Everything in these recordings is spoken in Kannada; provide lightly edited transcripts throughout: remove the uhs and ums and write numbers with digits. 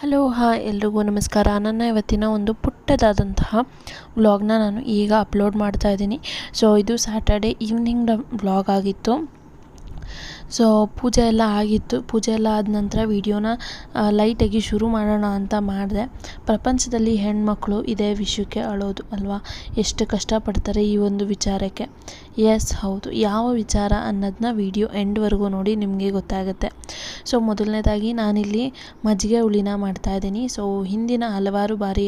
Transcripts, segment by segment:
ಹಲೋ ಹಾಯ್ ಎಲ್ರಿಗೂ ನಮಸ್ಕಾರ. ನನ್ನ ಇವತ್ತಿನ ಒಂದು ಪುಟ್ಟದಾದಂತಹ ವ್ಲಾಗ್ನ ನಾನು ಈಗ ಅಪ್ಲೋಡ್ ಮಾಡ್ತಾ ಇದ್ದೀನಿ. ಸೊ ಇದು ಸ್ಯಾಟರ್ಡೆ ಈವ್ನಿಂಗ್ ವ್ಲಾಗ್ ಆಗಿತ್ತು. ಸೊ ಪೂಜೆ ಎಲ್ಲ ಆಗಿತ್ತು. ಪೂಜೆ ಎಲ್ಲ ಆದ ನಂತರ ವಿಡಿಯೋನ ಲೈಟಾಗಿ ಶುರು ಮಾಡೋಣ ಅಂತ ಮಾಡಿದೆ. ಪ್ರಪಂಚದಲ್ಲಿ ಹೆಣ್ಮಕ್ಳು ಇದೇ ವಿಷಯಕ್ಕೆ ಅಳೋದು ಅಲ್ವಾ, ಎಷ್ಟು ಕಷ್ಟಪಡ್ತಾರೆ ಈ ಒಂದು ವಿಚಾರಕ್ಕೆ. ಎಸ್ ಹೌದು, ಯಾವ ವಿಚಾರ ಅನ್ನೋದನ್ನ ವಿಡಿಯೋ ಎಂಡ್ವರೆಗೂ ನೋಡಿ ನಿಮಗೆ ಗೊತ್ತಾಗುತ್ತೆ. ಸೊ ಮೊದಲನೇದಾಗಿ ನಾನಿಲ್ಲಿ ಮಜ್ಜಿಗೆ ಹುಳಿನ ಮಾಡ್ತಾಯಿದ್ದೀನಿ. ಸೊ ಹಿಂದಿನ ಹಲವಾರು ಬಾರಿ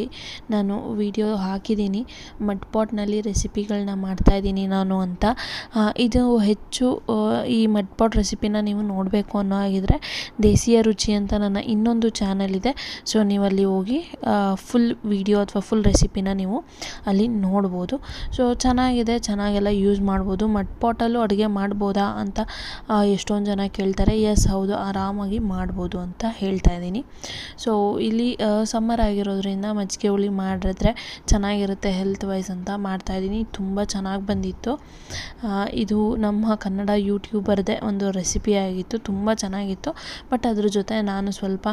ನಾನು ವಿಡಿಯೋ ಹಾಕಿದ್ದೀನಿ ಮಡ್ ಪಾಟ್ನಲ್ಲಿ ರೆಸಿಪಿಗಳನ್ನ ಮಾಡ್ತಾಯಿದ್ದೀನಿ ನಾನು ಅಂತ. ಇದು ಹೆಚ್ಚು ಈ ಮಡ್ ಪಾಟ್ ರೆಸಿಪಿನ ನೀವು ನೋಡಬೇಕು ಅನ್ನೋ ಹಾಗಿದ್ರೆ ದೇಸಿಯ ರುಚಿ ಅಂತ ನನ್ನ ಇನ್ನೊಂದು ಚಾನಲ್ ಇದೆ. ಸೊ ನೀವಲ್ಲಿ ಹೋಗಿ ಫುಲ್ ವಿಡಿಯೋ ಅಥವಾ ಫುಲ್ ರೆಸಿಪಿನ ನೀವು ಅಲ್ಲಿ ನೋಡ್ಬೋದು. ಸೊ ಚೆನ್ನಾಗಿದೆ, ಚೆನ್ನಾಗೆಲ್ಲ ಯೂಸ್ ಮಾಡ್ಬೋದು. ಮಡ್ ಪಾಟಲ್ಲೂ ಅಡುಗೆ ಮಾಡ್ಬೋದಾ ಅಂತ ಎಷ್ಟೊಂದು ಜನ ಕೇಳ್ತಾರೆ. ಎಸ್ ಹೌದು, ಆರಾಮಾಗಿ ಮಾಡ್ಬೋದು ಅಂತ ಹೇಳ್ತಾ ಇದ್ದೀನಿ. ಸೊ ಇಲ್ಲಿ ಸಮ್ಮರ್ ಆಗಿರೋದ್ರಿಂದ ಮಜ್ಜಿಗೆ ಹುಳಿ ಮಾಡಿದ್ರೆ ಚೆನ್ನಾಗಿರುತ್ತೆ ಹೆಲ್ತ್ ವೈಸ್ ಅಂತ ಮಾಡ್ತಾಯಿದ್ದೀನಿ. ತುಂಬ ಚೆನ್ನಾಗಿ ಬಂದಿತ್ತು. ಇದು ನಮ್ಮ ಕನ್ನಡ ಯೂಟ್ಯೂಬರ್ದೇ ಒಂದು ರೆಸಿಪಿ ಆಗಿತ್ತು, ತುಂಬ ಚೆನ್ನಾಗಿತ್ತು. ಬಟ್ ಅದ್ರ ಜೊತೆ ನಾನು ಸ್ವಲ್ಪ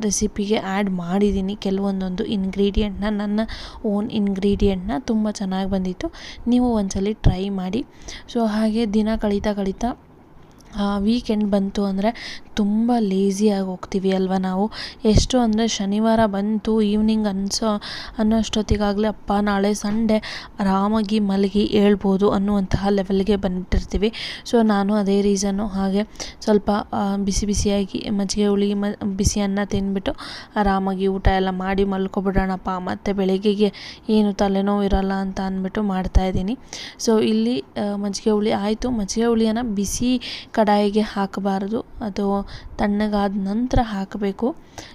ರೆಸಿಪಿಗೆ ಆ್ಯಡ್ ಮಾಡಿದ್ದೀನಿ ಕೆಲವೊಂದೊಂದು ಇಂಗ್ರೀಡಿಯೆಂಟ್ನ, ನನ್ನ ಓನ್ ಇಂಗ್ರೀಡಿಯೆಂಟ್ನ. ತುಂಬ ಚೆನ್ನಾಗಿ ಬಂದಿತ್ತು. ನೀವು ಒಂದ್ಸಲಿ ಟ್ರೈ ಮಾಡಿ. ಸೊ ಹಾಗೆ ದಿನ ಕಳೀತಾ ವೀಕೆಂಡ್ ಬಂತು ಅಂದರೆ ತುಂಬ ಲೇಸಿಯಾಗಿ ಹೋಗ್ತೀವಿ ಅಲ್ವ ನಾವು. ಎಷ್ಟು ಅಂದರೆ ಶನಿವಾರ ಬಂತು ಈವ್ನಿಂಗ್ ಅನ್ನೋಷ್ಟೊತ್ತಿಗಾಗಲೇ ಅಪ್ಪ ನಾಳೆ ಸಂಡೇ ಆರಾಮಾಗಿ ಮಲಗಿ ಹೇಳ್ಬೋದು ಅನ್ನುವಂತಹ ಲೆವೆಲ್ಗೆ ಬಂದುಬಿಟ್ಟಿರ್ತೀವಿ. ಸೊ ನಾನು ಅದೇ ರೀಸನ್ನು, ಹಾಗೆ ಸ್ವಲ್ಪ ಬಿಸಿಯಾಗಿ ಮಜ್ಜಿಗೆ ಹುಳಿ ಬಿಸಿ ಅನ್ನ ತಿಂದ್ಬಿಟ್ಟು ಆರಾಮಾಗಿ ಊಟ ಎಲ್ಲ ಮಾಡಿ ಮಲ್ಕೊಬಿಡೋಣಪ್ಪ, ಮತ್ತು ಬೆಳಗ್ಗೆಗೆ ಏನು ತಲೆನೋವು ಇರೋಲ್ಲ ಅಂತ ಅಂದ್ಬಿಟ್ಟು ಮಾಡ್ತಾಯಿದ್ದೀನಿ. ಸೊ ಇಲ್ಲಿ ಮಜ್ಜಿಗೆ ಹುಳಿ ಆಯಿತು. ಮಜ್ಜಿಗೆ ಹುಳಿಯನ್ನು ಬಿಸಿ ಕಡಾಯಿಗೆ ಹಾಕಬಾರ್ದು, ಅದು ತಣ್ಣಗಾದ ನಂತರ ಹಾಕಬೇಕು.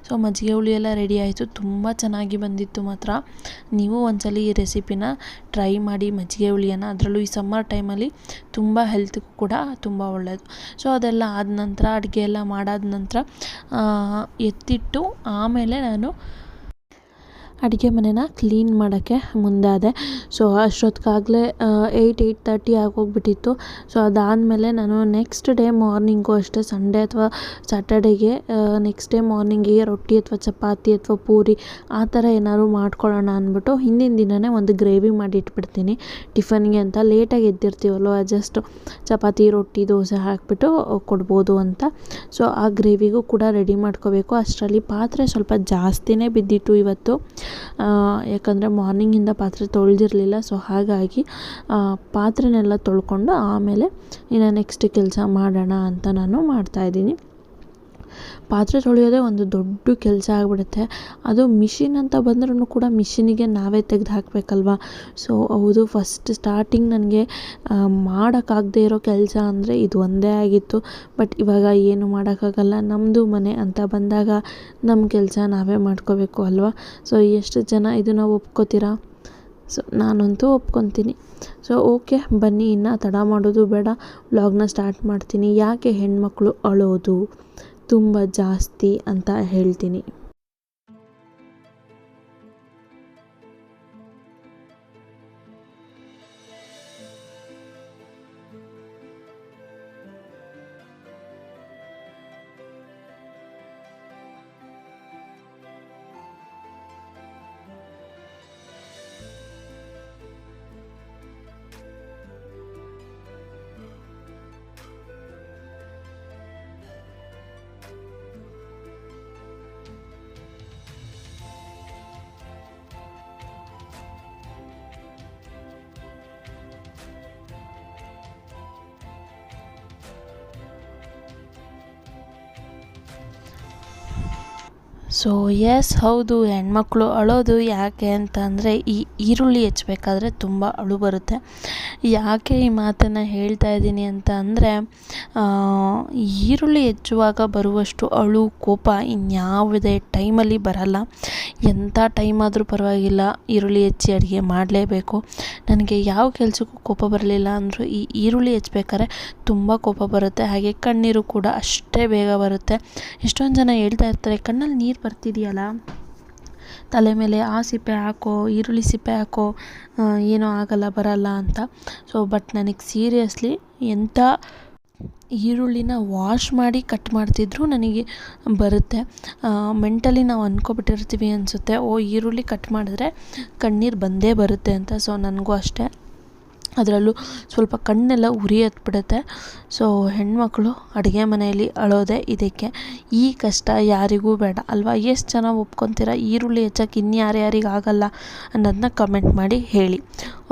ಸೊ ಮಜ್ಜಿಗೆ ಹುಳಿ ಎಲ್ಲ ರೆಡಿ ಆಯಿತು. ತುಂಬ ಚೆನ್ನಾಗಿ ಬಂದಿತ್ತು ಮಾತ್ರ. ನೀವು ಒಂದ್ಸಲಿ ಈ ರೆಸಿಪಿನ ಟ್ರೈ ಮಾಡಿ ಮಜ್ಜಿಗೆ ಹುಳಿಯನ್ನು. ಅದರಲ್ಲೂ ಈ ಸಮ್ಮರ್ ಟೈಮಲ್ಲಿ ತುಂಬ ಹೆಲ್ತ್ಗೂ ಕೂಡ ತುಂಬ ಒಳ್ಳೆಯದು. ಸೊ ಅದೆಲ್ಲ ಆದ ನಂತರ ಅಡುಗೆ ಎಲ್ಲ ಮಾಡಾದ ನಂತರ ಎತ್ತಿಟ್ಟು ಆಮೇಲೆ ನಾನು ಅಡುಗೆ ಮನೆನ ಕ್ಲೀನ್ ಮಾಡೋಕ್ಕೆ ಮುಂದಾದೆ. ಸೊ ಅಷ್ಟೊತ್ತಿಗಾಗಲೇ 8:30 ಆಗೋಗ್ಬಿಟ್ಟಿತ್ತು. ಸೊ ಅದಾದಮೇಲೆ ನಾನು ನೆಕ್ಸ್ಟ್ ಡೇ ಮಾರ್ನಿಂಗು ಅಷ್ಟೇ, ಸಂಡೇ ಅಥವಾ ಸ್ಯಾಟರ್ಡೇಗೆ ನೆಕ್ಸ್ಟ್ ಡೇ ಮಾರ್ನಿಂಗಿಗೆ ರೊಟ್ಟಿ ಅಥವಾ ಚಪಾತಿ ಅಥವಾ ಪೂರಿ ಆ ಥರ ಏನಾದ್ರು ಮಾಡ್ಕೊಳ್ಳೋಣ ಅಂದ್ಬಿಟ್ಟು ಹಿಂದಿನ ದಿನವೇ ಒಂದು ಗ್ರೇವಿ ಮಾಡಿ ಇಟ್ಬಿಡ್ತೀನಿ ಟಿಫನ್ಗೆ ಅಂತ. ಲೇಟಾಗಿ ಎದ್ದಿರ್ತೀವಲ್ವ, ಜಸ್ಟ್ ಚಪಾತಿ ರೊಟ್ಟಿ ದೋಸೆ ಹಾಕಿಬಿಟ್ಟು ಕೊಡ್ಬೋದು ಅಂತ. ಸೊ ಆ ಗ್ರೇವಿಗೂ ಕೂಡ ರೆಡಿ ಮಾಡ್ಕೋಬೇಕು. ಅಷ್ಟರಲ್ಲಿ ಪಾತ್ರೆ ಸ್ವಲ್ಪ ಜಾಸ್ತಿನೇ ಬಿದ್ದಿತ್ತು ಇವತ್ತು, ಯಾಕಂದರೆ ಮಾರ್ನಿಂಗಿಂದ ಪಾತ್ರೆ ತೊಳೆದಿರಲಿಲ್ಲ. ಸೊ ಹಾಗಾಗಿ ಪಾತ್ರೆನೆಲ್ಲ ತೊಳ್ಕೊಂಡು ಆಮೇಲೆ ಇನ್ನು ನೆಕ್ಸ್ಟ್ ಕೆಲಸ ಮಾಡೋಣ ಅಂತ ನಾನು ಮಾಡ್ತಾಯಿದ್ದೀನಿ. ಪಾತ್ರೆ ತೊಳೆಯೋದೇ ಒಂದು ದೊಡ್ಡ ಕೆಲಸ ಆಗಿಬಿಡುತ್ತೆ. ಅದು ಮಿಷಿನ್ ಅಂತ ಬಂದ್ರೂ ಕೂಡ ಮಿಷಿನಿಗೆ ನಾವೇ ತೆಗೆದು ಹಾಕಬೇಕಲ್ವ. ಸೊ ಹೌದು, ಫಸ್ಟ್ ಸ್ಟಾರ್ಟಿಂಗ್ ನನಗೆ ಮಾಡೋಕ್ಕಾಗದೇ ಇರೋ ಕೆಲಸ ಅಂದರೆ ಇದು ಒಂದೇ ಆಗಿತ್ತು. ಬಟ್ ಇವಾಗ ಏನು ಮಾಡೋಕ್ಕಾಗಲ್ಲ, ನಮ್ಮದು ಮನೆ ಅಂತ ಬಂದಾಗ ನಮ್ಮ ಕೆಲಸ ನಾವೇ ಮಾಡ್ಕೋಬೇಕು ಅಲ್ವ. ಸೊ ಎಷ್ಟು ಜನ ಇದನ್ನು ಒಪ್ಕೋತೀರಾ? ಸೊ ನಾನಂತೂ ಒಪ್ಕೊತೀನಿ. ಸೊ ಓಕೆ, ಬನ್ನಿ ಇನ್ನು ತಡ ಮಾಡೋದು ಬೇಡ, ವ್ಲಾಗ್ನ ಸ್ಟಾರ್ಟ್ ಮಾಡ್ತೀನಿ. ಯಾಕೆ ಹೆಣ್ಮಕ್ಳು ಅಳೋದು ತುಂಬ ಜಾಸ್ತಿ ಅಂತ ಹೇಳ್ತೀನಿ. ಸೊ ಎಸ್ ಹೌದು, ಹೆಣ್ಮಕ್ಳು ಅಳೋದು ಯಾಕೆ ಅಂತಂದರೆ ಈ ಈರುಳ್ಳಿ ಹೆಚ್ಚಬೇಕಾದ್ರೆ ತುಂಬ ಅಳು ಬರುತ್ತೆ. ಯಾಕೆ ಈ ಮಾತನ್ನು ಹೇಳ್ತಾ ಇದ್ದೀನಿ ಅಂತ ಅಂದರೆ, ಈರುಳ್ಳಿ ಹೆಚ್ಚುವಾಗ ಬರುವಷ್ಟು ಅಳು ಕೋಪ ಇನ್ಯಾವುದೇ ಟೈಮಲ್ಲಿ ಬರಲ್ಲ. ಎಂಥ ಟೈಮ್ ಆದರೂ ಪರವಾಗಿಲ್ಲ, ಈರುಳ್ಳಿ ಹೆಚ್ಚಿ ಅಡುಗೆ ಮಾಡಲೇಬೇಕು. ನನಗೆ ಯಾವ ಕೆಲಸಕ್ಕೂ ಕೋಪ ಬರಲಿಲ್ಲ ಅಂದರೂ ಈ ಈರುಳ್ಳಿ ಹೆಚ್ಚಬೇಕಾದ್ರೆ ತುಂಬ ಕೋಪ ಬರುತ್ತೆ. ಹಾಗೆ ಕಣ್ಣೀರು ಕೂಡ ಅಷ್ಟೇ ಬೇಗ ಬರುತ್ತೆ. ಎಷ್ಟೊಂದು ಜನ ಹೇಳ್ತಾ ಇರ್ತಾರೆ, ಕಣ್ಣಲ್ಲಿ ನೀರು ಬರ್ತಿದೆಯಲ್ಲ, ತಲೆ ಮೇಲೆ ಆ ಸಿಪ್ಪೆ ಹಾಕೋ, ಈರುಳ್ಳಿ ಸಿಪ್ಪೆ ಹಾಕೋ, ಏನೂ ಆಗಲ್ಲ ಬರಲ್ಲ ಅಂತ. ಸೊ ಬಟ್ ನನಗೆ ಸೀರಿಯಸ್ಲಿ ಎಂಥ ಈರುಳ್ಳಿನ ವಾಶ್ ಮಾಡಿ ಕಟ್ ಮಾಡ್ತಿದ್ರು ನನಗೆ ಬರುತ್ತೆ. ಮೆಂಟಲಿ ನಾವು ಅಂದ್ಕೊಬಿಟ್ಟಿರ್ತೀವಿ ಅನಿಸುತ್ತೆ, ಓ ಈರುಳ್ಳಿ ಕಟ್ ಮಾಡಿದ್ರೆ ಕಣ್ಣೀರು ಬಂದೇ ಬರುತ್ತೆ ಅಂತ. ಸೊ ನನಗೂ ಅಷ್ಟೇ, ಅದರಲ್ಲೂ ಸ್ವಲ್ಪ ಕಣ್ಣೆಲ್ಲ ಉರಿ ಹತ್ಬಿಡುತ್ತೆ. ಸೊ ಹೆಣ್ಮಕ್ಳು ಅಡುಗೆ ಮನೆಯಲ್ಲಿ ಅಳೋದೆ ಇದಕ್ಕೆ. ಈ ಕಷ್ಟ ಯಾರಿಗೂ ಬೇಡ ಅಲ್ವಾ? ಎಷ್ಟು ಜನ ಒಪ್ಕೊತೀರಾ ಈರುಳ್ಳಿ ಹೆಚ್ಚಕ್ಕೆ ಇನ್ಯಾರ್ಯಾರಿಗೆ ಆಗಲ್ಲ ಅನ್ನೋದನ್ನ ಕಮೆಂಟ್ ಮಾಡಿ ಹೇಳಿ,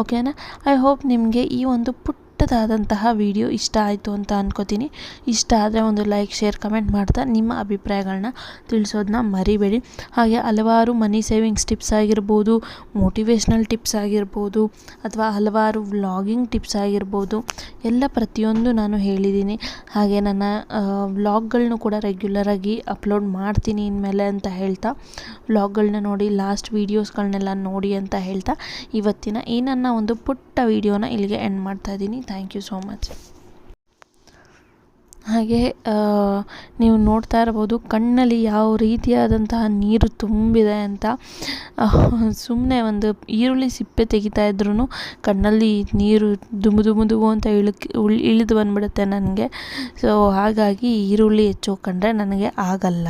ಓಕೆನಾ? ಐ ಹೋಪ್ ನಿಮಗೆ ಈ ಒಂದು ಪುಟ್ಟದಾದಂತಹ ವಿಡಿಯೋ ಇಷ್ಟ ಆಯಿತು ಅಂತ ಅನ್ಕೋತೀನಿ. ಇಷ್ಟ ಆದರೆ ಒಂದು ಲೈಕ್, ಶೇರ್, ಕಮೆಂಟ್ ಮಾಡ್ತಾ ನಿಮ್ಮ ಅಭಿಪ್ರಾಯಗಳನ್ನ ತಿಳಿಸೋದನ್ನ ಮರಿಬೇಡಿ. ಹಾಗೆ ಹಲವಾರು ಮನಿ ಸೇವಿಂಗ್ಸ್ ಟಿಪ್ಸ್ ಆಗಿರ್ಬೋದು, ಮೋಟಿವೇಶ್ನಲ್ ಟಿಪ್ಸ್ ಆಗಿರ್ಬೋದು, ಅಥವಾ ಹಲವಾರು ವ್ಲಾಗಿಂಗ್ ಟಿಪ್ಸ್ ಆಗಿರ್ಬೋದು, ಎಲ್ಲ ಪ್ರತಿಯೊಂದು ನಾನು ಹೇಳಿದ್ದೀನಿ. ಹಾಗೆ ನನ್ನ ವ್ಲಾಗ್ಗಳನ್ನೂ ಕೂಡ ರೆಗ್ಯುಲರಾಗಿ ಅಪ್ಲೋಡ್ ಮಾಡ್ತೀನಿ ಇನ್ಮೇಲೆ ಅಂತ ಹೇಳ್ತಾ, ವ್ಲಾಗ್ಗಳನ್ನ ನೋಡಿ, ಲಾಸ್ಟ್ ವೀಡಿಯೋಸ್ಗಳನ್ನೆಲ್ಲ ನೋಡಿ ಅಂತ ಹೇಳ್ತಾ ಇವತ್ತಿನ ಈ ನನ್ನ ಒಂದು ಪುಟ್ಟ ವಿಡಿಯೋನ ಇಲ್ಲಿಗೆ ಎಂಡ್ ಮಾಡ್ತಾ ಇದ್ದೀನಿ. Thank you so much. ಹಾಗೆ ನೀವು ನೋಡ್ತಾ ಇರ್ಬೋದು ಕಣ್ಣಲ್ಲಿ ಯಾವ ರೀತಿಯಾದಂತಹ ನೀರು ತುಂಬಿದೆ ಅಂತ. ಸುಮ್ಮನೆ ಒಂದು ಈರುಳ್ಳಿ ಸಿಪ್ಪೆ ತೆಗಿತಾ ಇದ್ರೂ ಕಣ್ಣಲ್ಲಿ ನೀರು ದುಮು ಅಂತ ಇಳಿದು ಬಂದ್ಬಿಡುತ್ತೆ ನನಗೆ. ಸೊ ಹಾಗಾಗಿ ಈರುಳ್ಳಿ ಹೆಚ್ಚೋಕಂಡ್ರೆ ನನಗೆ ಆಗಲ್ಲ.